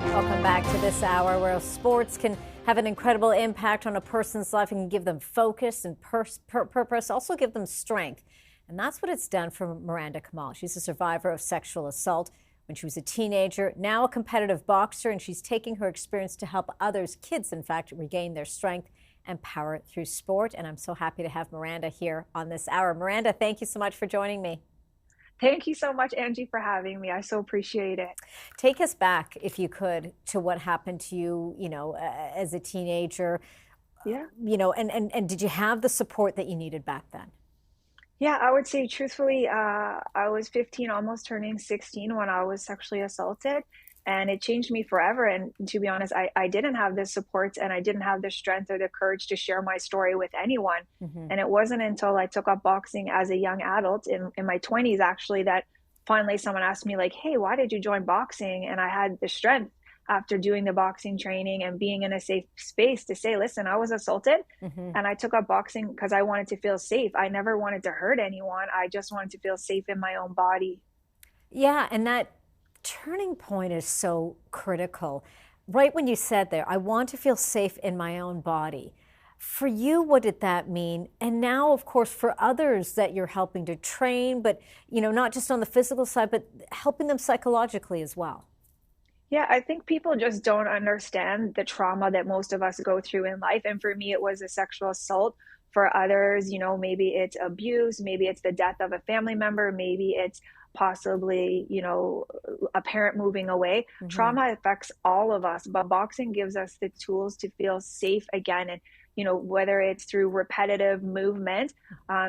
Welcome back to this hour where sports can have an incredible impact on a person's life and can give them focus and purpose, also give them strength. And that's what it's done for Miranda Kamal. She's a survivor of sexual assault when she was a teenager, now a competitive boxer, and she's taking her experience to help others, kids in fact, regain their strength and power through sport. And I'm so happy to have Miranda here on this hour. Miranda, thank you so much for joining me. Thank you so much, Angie, for having me. I so appreciate it. Take us back, if you could, to what happened to you, as a teenager. Yeah. And did you have the support that you needed back then? Yeah, I would say truthfully, I was 15, almost turning 16 when I was sexually assaulted, and it changed me forever. And to be honest, I didn't have the support and I didn't have the strength or the courage to share my story with anyone. Mm-hmm. And it wasn't until I took up boxing as a young adult in my 20s, actually, that finally someone asked me, like, hey, why did you join boxing? And I had the strength after doing the boxing training and being in a safe space to say, listen, I was assaulted Mm-hmm. and I took up boxing because I wanted to feel safe. I never wanted to hurt anyone. I just wanted to feel safe in my own body. Yeah, and that turning point is so critical. Right when you said there, I want to feel safe in my own body. For you, what did that mean? And now, of course, for others that you're helping to train, but, not just on the physical side, but helping them psychologically as well. Yeah, I think people just don't understand the trauma that most of us go through in life. And for me, it was a sexual assault. For others, maybe it's abuse, maybe it's the death of a family member, maybe it's possibly, a parent moving away. Mm-hmm. Trauma affects all of us, but boxing gives us the tools to feel safe again. And, whether it's through repetitive movement,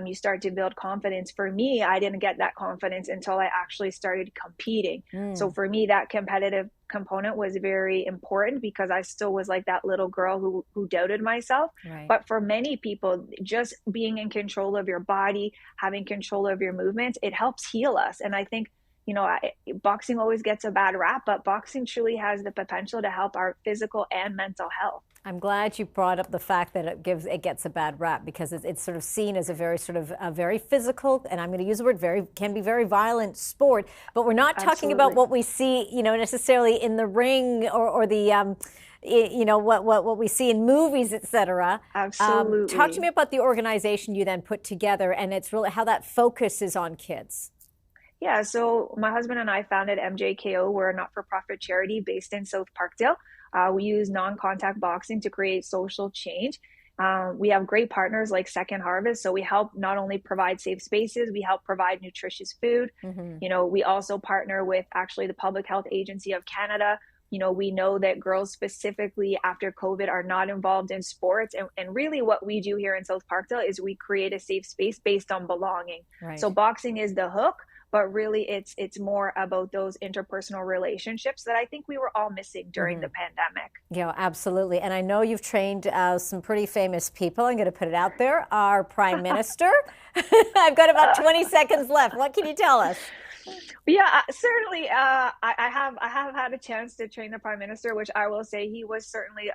you start to build confidence. For me, I didn't get that confidence until I actually started competing. So Mm. for me, that competitive component was very important because I still was like that little girl who doubted myself. Right. But for many people, just being in control of your body, having control of your movements, it helps heal us. And I think, boxing always gets a bad rap, but boxing truly has the potential to help our physical and mental health. I'm glad you brought up the fact that it gets a bad rap because it's sort of seen as a very physical, and I'm going to use the word can be very violent sport. But we're not talking about Absolutely. what we see, necessarily in the ring or the what we see in movies, etc. Talk to me Absolutely. about the organization you then put together, and it's really how that focus is on kids. Yeah, so my husband and I founded MJKO. We're a not-for-profit charity based in South Parkdale. We use non-contact boxing to create social change. We have great partners like Second Harvest. So we help not only provide safe spaces, we help provide nutritious food. Mm-hmm. We also partner with actually the Public Health Agency of Canada. We know that girls specifically after COVID are not involved in sports. And really what we do here in South Parkdale is we create a safe space based on belonging. Right. So boxing is the hook, but really it's more about those interpersonal relationships that I think we were all missing during the pandemic. Yeah, absolutely. And I know you've trained some pretty famous people. I'm going to put it out there. Our Prime Minister. I've got about 20 seconds left. What can you tell us? Yeah, certainly. I have had a chance to train the Prime Minister, which I will say he was certainly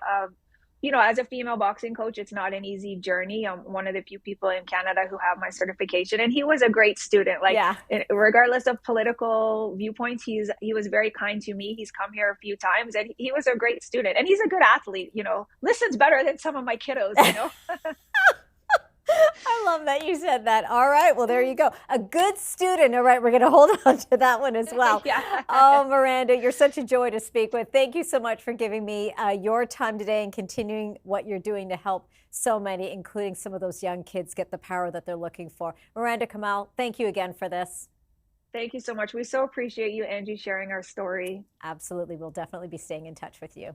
as a female boxing coach, it's not an easy journey. I'm one of the few people in Canada who have my certification, and he was a great student. Like, Yeah. regardless of political viewpoints, he was very kind to me. He's come here a few times, and he was a great student, and he's a good athlete. Listens better than some of my kiddos. I love that you said that. All right. Well, there you go. A good student. All right. We're going to hold on to that one as well. Yeah. Oh, Miranda, you're such a joy to speak with. Thank you so much for giving me your time today and continuing what you're doing to help so many, including some of those young kids, get the power that they're looking for. Miranda, Kamal, thank you again for this. Thank you so much. We so appreciate you, Angie, sharing our story. Absolutely. We'll definitely be staying in touch with you.